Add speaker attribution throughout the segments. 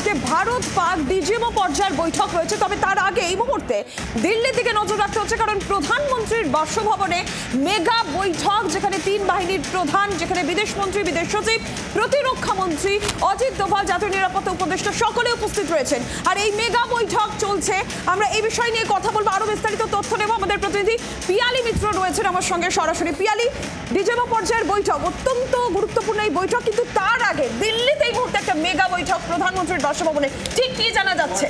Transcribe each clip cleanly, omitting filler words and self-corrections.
Speaker 1: আজকে ভারত পাক ডিজিএমও পর্যায়ের বৈঠক রয়েছে, তবে তার আগে এই মুহূর্তে দিল্লির দিকে নজর রাখতে হচ্ছে, কারণ প্রধানমন্ত্রীর বাসভবনে মেগা বৈঠক, যেখানে তিন বাহিনীর প্রধান, যেখানে বিদেশমন্ত্রী, বিদেশ সচিব, প্রতিরক্ষা মন্ত্রী, অজিত দোভাল, জাতীয় নিরাপত্তা উপদেষ্টা সকলে উপস্থিত রয়েছেন। আর এই মেগা বৈঠক চলছে, আমরা এই বিষয় নিয়ে কথা বলবো, আরো বিস্তারিত তথ্য নেব। আমাদের প্রতিনিধি পিয়ালি মিত্র রয়েছেন আমার সঙ্গে সরাসরি। পিয়ালি, ডিজিএমও পর্যায়ের বৈঠক অত্যন্ত গুরুত্বপূর্ণ এই বৈঠক, কিন্তু তার আগে দিল্লিতে এই মুহূর্তে একটা মেগা বৈঠক প্রধানমন্ত্রীর বাসভবনে, ঠিক কি জানা যাচ্ছে?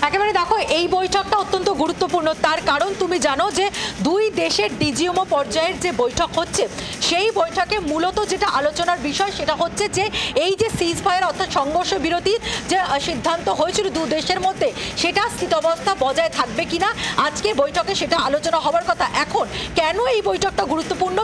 Speaker 2: একেবারে দেখো, এই বৈঠকটা অত্যন্ত গুরুত্বপূর্ণ, তার কারণ তুমি জানো যে দুই দেশের ডিজিএমও পর্যায়ের যে বৈঠক হচ্ছে, সেই বৈঠকে মূলত যেটা আলোচনার বিষয় সেটা হচ্ছে যে এই যে সিজ ফায়ার অর্থাৎ সংঘর্ষ বিরতির যে সিদ্ধান্ত হয়েছিল দু দেশের মধ্যে, সেটা স্থিতাবস্থা বজায় থাকবে কিনা আজকে বৈঠকে সেটা আলোচনা হওয়ার কথা। এখন কেন এই বৈঠকটা গুরুত্বপূর্ণ?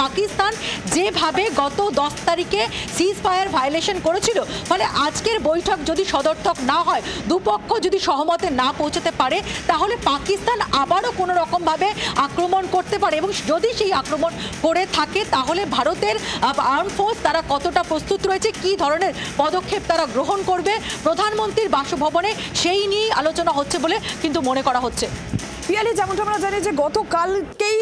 Speaker 2: পাকিস্তান যেভাবে গত 10 তারিখে সিজ ফায়ার ভায়োলেশন করেছিল, ফলে আজকের বৈঠক যদি সদর্থক না হয়, দুপক্ষ যদি সহমতে না পৌঁছতে পারে, তাহলে পাকিস্তান আবারও কোনো রকমভাবে আক্রমণ করতে পারে, এবং যদি সেই আক্রমণ করে থাকে তাহলে ভারতের আর্ম ফোর্স তারা কতটা প্রস্তুত রয়েছে, কি ধরনের পদক্ষেপ তারা গ্রহণ করবে প্রধানমন্ত্রীর বাসভবনে, সেই নিয়েই আলোচনা হচ্ছে বলে কিন্তু মনে করা হচ্ছে।
Speaker 1: পিয়ালি, যেমনটা আমরা জানি যে গতকালকেই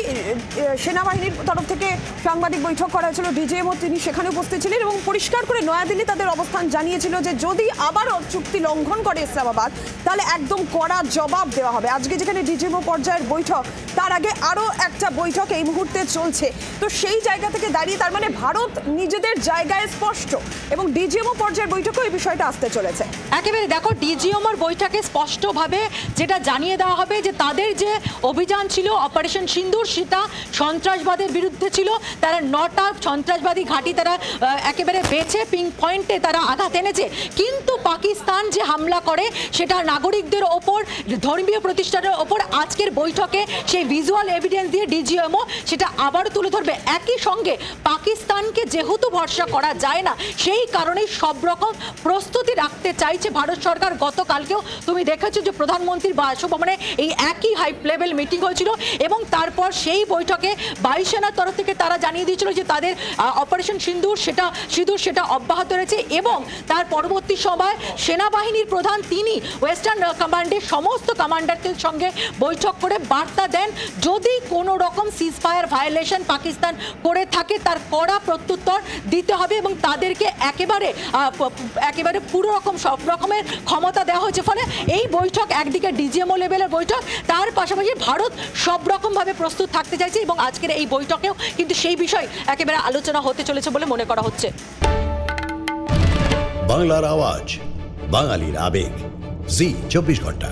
Speaker 1: সেনাবাহিনীর তরফ থেকে সাংবাদিক বৈঠক করা হয়েছিল, ডিজিএমও তিনি সেখানে উপস্থিত ছিলেন এবং পরিষ্কার করে নয়াদিল্লি তাদের অবস্থান জানিয়েছিল যে যদি আবারও চুক্তি লঙ্ঘন করে ইসলামাবাদ, তাহলে একদম কড়া জবাব দেওয়া হবে। আজকে যেখানে ডিজিএমও পর্যায়ের বৈঠক, তার আগে আরও একটা বৈঠক এই মুহূর্তে চলছে, তো সেই জায়গা থেকে দাঁড়িয়ে তার মানে ভারত নিজেদের জায়গায় স্পষ্ট, এবং ডিজিএমও পর্যায়ের বৈঠকেও এই বিষয়টা আসতে চলেছে।
Speaker 2: একেবারে দেখো, ডিজিএমওর বৈঠকে স্পষ্টভাবে যেটা জানিয়ে দেওয়া হবে যে তাদের যে অভিযান ছিল অপারেশন সিন্দুর, সেটা সন্ত্রাসবাদের বিরুদ্ধে ছিল। তারা 9টা সন্ত্রাসবাদী ঘাঁটি তারা একেবারে বেছে পিং পয়েন্টে তারা আঘাত এনেছে, কিন্তু পাকিস্তান যে হামলা করে সেটা নাগরিকদের ওপর, ধর্মীয় প্রতিষ্ঠানের ওপর, আজকের বৈঠকে সেই ভিজুয়াল এভিডেন্স দিয়ে ডিজিএমও সেটা আবার তুলে ধরবে। একই সঙ্গে পাকিস্তানকে যেহেতু ভরসা করা যায় না, সেই কারণেই সব রকম প্রস্তুতি রাখতে চাইছে ভারত সরকার। গতকালকেও তুমি দেখেছো যে প্রধানমন্ত্রীর বাসভবনে এই একই হাই লেভেল মিটিং হয়েছিল, এবং তারপর সেই বৈঠকে বায়ুসেনার তরফ থেকে তারা জানিয়ে দিয়েছিল যে তাদের অপারেশন সিন্দুর সেটা অব্যাহত রয়েছে, এবং তার পরবর্তী সময় সেনাবাহিনীর প্রধান তিনি ওয়েস্টার্ন কমান্ডের সমস্ত কমান্ডারদের সঙ্গে বৈঠক করে বার্তা দেন যদি কোনো রকম সিজ ফায়ার ভায়োলেশন পাকিস্তান করে থাকে তার কড়া প্রত্যুত্তর দিতে হবে, এবং তাদেরকে একেবারে পুরো রকম সব রকমের ক্ষমতা দেওয়া হয়েছে। ফলে এই বৈঠক একদিকে ডিজিএমও লেভেলের বৈঠক, তার পাশাপাশি ভারত সব রকমভাবে প্রস্তুত থাকতে চাইছে, এবং আজকের এই বৈঠকেও কিন্তু সেই বিষয় একেবারে আলোচনা হতে চলেছে বলে মনে করা হচ্ছে।
Speaker 3: বাংলার আওয়াজ, বাঙালির আবেগ, জি 24 ঘন্টা।